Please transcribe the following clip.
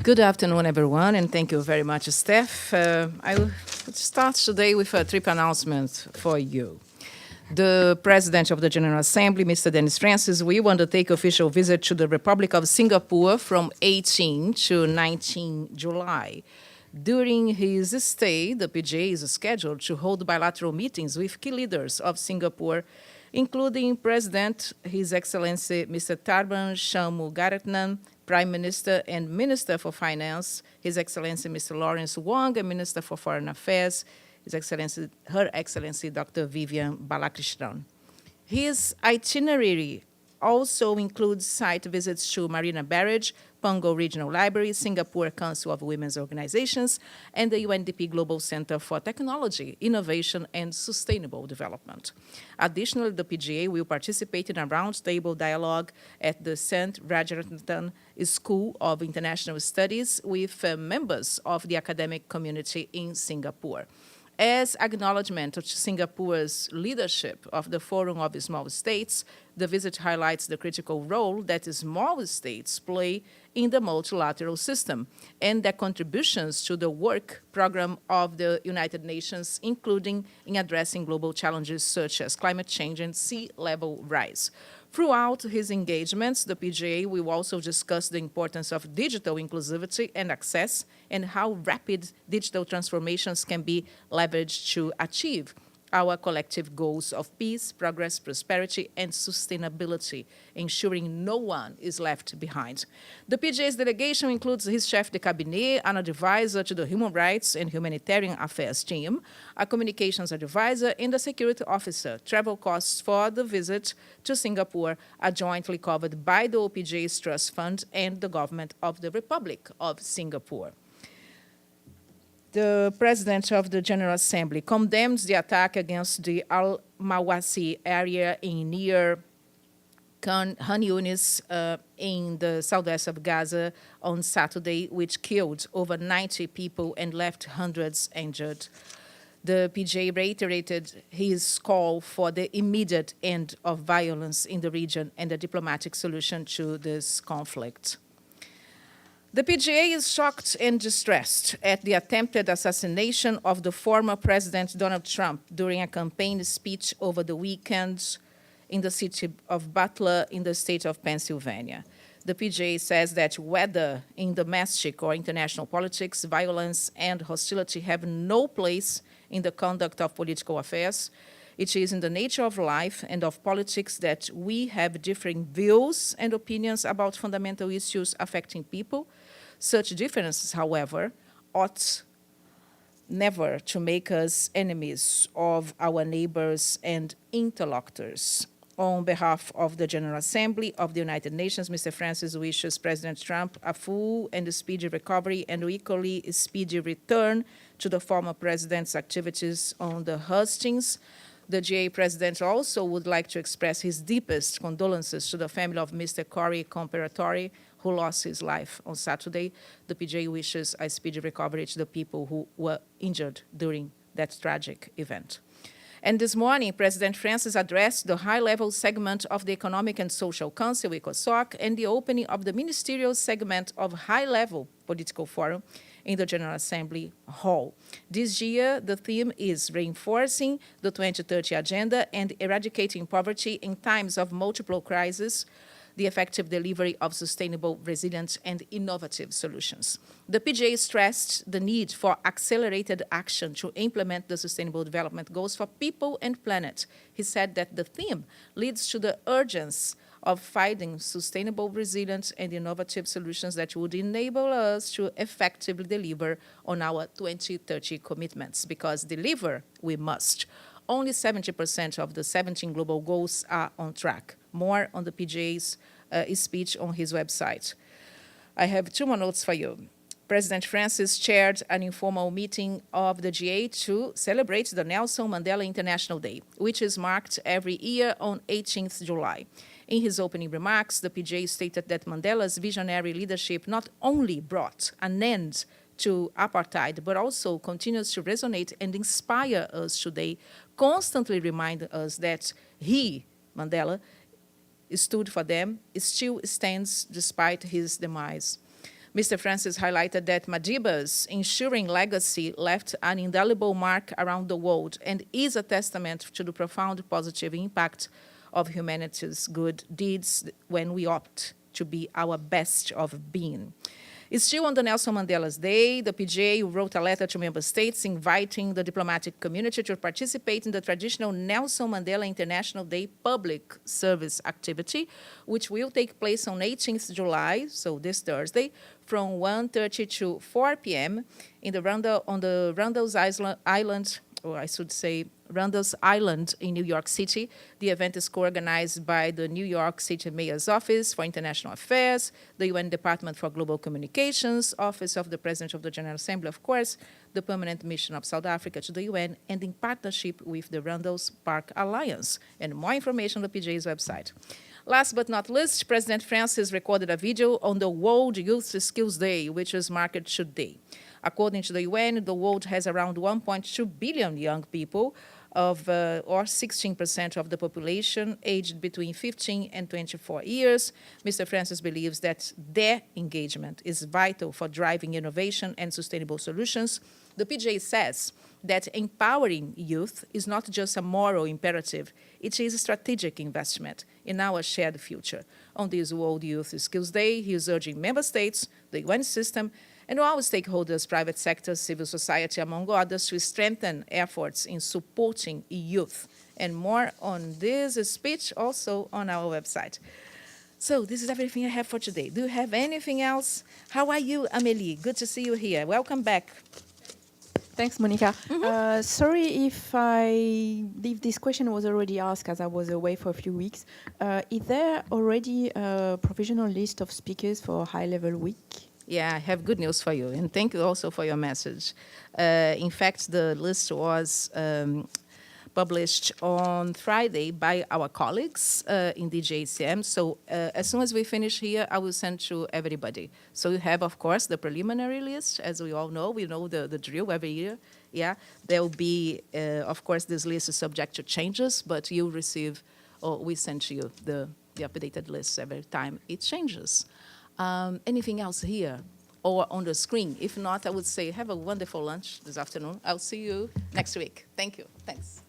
Good afternoon, everyone, and thank you very much, Steph. I will start today with a trip announcement for you. The President of the General Assembly, Mr. Dennis Francis, will undertake official visit to the Republic of Singapore from 18 to 19 July. During his stay, the PGA is scheduled to hold bilateral meetings with key leaders of Singapore, including President His Excellency Mr. Tharman Shanmugaratnam, Prime Minister and Minister for Finance, His Excellency Mr. Lawrence Wong, and Minister for Foreign Affairs, Her Excellency Dr. Vivian Balakrishnan. His itinerary also includes site visits to Marina Barrage, Punggol Regional Library, Singapore Council of Women's Organizations, and the UNDP Global Centre for Technology, Innovation, and Sustainable Development. Additionally, the PGA will participate in a roundtable dialogue at the St. Rajaratnam School of International Studies with members of the academic community in Singapore. As acknowledgement of Singapore's leadership of the Forum of Small States, the visit highlights the critical role that small states play in the multilateral system and their contributions to the work program of the United Nations, including in addressing global challenges such as climate change and sea level rise. Throughout his engagements, the PGA will also discuss the importance of digital inclusivity and access and how rapid digital transformations can be leveraged to achieve our collective goals of peace, progress, prosperity, and sustainability, ensuring no one is left behind. The PGA's delegation includes his chef de cabinet, an advisor to the Human Rights and Humanitarian Affairs team, a communications advisor, and a security officer. Travel costs for the visit to Singapore are jointly covered by the OPJ's Trust Fund and the Government of the Republic of Singapore. The President of the General Assembly condemns the attack against the Al-Mawasi area near Khan Yunis in the southwest of Gaza on Saturday, which killed over 90 people and left hundreds injured. The PGA reiterated his call for the immediate end of violence in the region and a diplomatic solution to this conflict. The PGA is shocked and distressed at the attempted assassination of the former President Donald Trump during a campaign speech over the weekend in the city of Butler in the state of Pennsylvania. The PGA says that whether in domestic or international politics, violence and hostility have no place in the conduct of political affairs. It is in the nature of life and of politics that we have differing views and opinions about fundamental issues affecting people. Such differences, however, ought never to make us enemies of our neighbors and interlocutors. On behalf of the General Assembly of the United Nations, Mr. Francis wishes President Trump a full and speedy recovery and equally speedy return to the former president's activities on the hustings. The GA president also would like to express his deepest condolences to the family of Mr. Corey Comparatori, who lost his life on Saturday. The PGA wishes a speedy recovery to the people who were injured during that tragic event. And this morning, President Francis addressed the high-level segment of the Economic and Social Council, ECOSOC, and the opening of the ministerial segment of high-level political forum in the General Assembly Hall. This year, the theme is reinforcing the 2030 agenda and eradicating poverty in times of multiple crises, the effective delivery of sustainable, resilient, and innovative solutions. The PGA stressed the need for accelerated action to implement the Sustainable Development Goals for people and planet. He said that the theme leads to the urgency of finding sustainable, resilient, and innovative solutions that would enable us to effectively deliver on our 2030 commitments, because deliver we must. Only 70% of the 17 global goals are on track. More on the PGA's speech on his website. I have two more notes for you. President Francis chaired an informal meeting of the GA to celebrate the Nelson Mandela International Day, which is marked every year on 18th July. In his opening remarks, the PGA stated that Mandela's visionary leadership not only brought an end to apartheid, but also continues to resonate and inspire us today, constantly remind us that he, Mandela, stood for them, still stands despite his demise. Mr. Francis highlighted that Madiba's ensuring legacy left an indelible mark around the world and is a testament to the profound positive impact of humanity's good deeds when we opt to be our best of being. Still on the Nelson Mandela's Day, the PGA wrote a letter to member states inviting the diplomatic community to participate in the traditional Nelson Mandela International Day public service activity, which will take place on 18th July, so this Thursday, from 1:30 to 4 p.m. on the Randall's Island, or I should say Randall's Island in New York City. The event is co-organized by the New York City Mayor's Office for International Affairs, the UN Department for Global Communications, Office of the President of the General Assembly, of course, the Permanent Mission of South Africa to the UN, and in partnership with the Randall's Park Alliance. And more information on the PGA's website. Last but not least, President Francis recorded a video on the World Youth Skills Day, which was marked today. According to the UN, the world has around 1.2 billion young people, or 16% of the population aged between 15 and 24 years. Mr. Francis believes that their engagement is vital for driving innovation and sustainable solutions. The PGA says that empowering youth is not just a moral imperative, it is a strategic investment in our shared future. On this World Youth Skills Day, he is urging member states, the UN system, and all stakeholders, private sector, civil society, among others, to strengthen efforts in supporting youth. And more on this speech also on our website. So this is everything I have for today. Do you have anything else? How are you, Amélie? Good to see you here. Welcome back. Thanks, Monica. Sorry if this question was already asked, as I was away for a few weeks. Is there already a provisional list of speakers for high-level week? Yeah, I have good news for you, and thank you also for your message. In fact, the list was published on Friday by our colleagues in the JCM. So as soon as we finish here, I will send to everybody. So you have, of course, the preliminary list. As we all know, we know the drill every year. Yeah, there will be, of course, this list is subject to changes, but you'll receive, or we send to you the updated list every time it changes. Anything else here or on the screen? If not, I would say have a wonderful lunch this afternoon. I'll see you next week. Thank you. Thanks.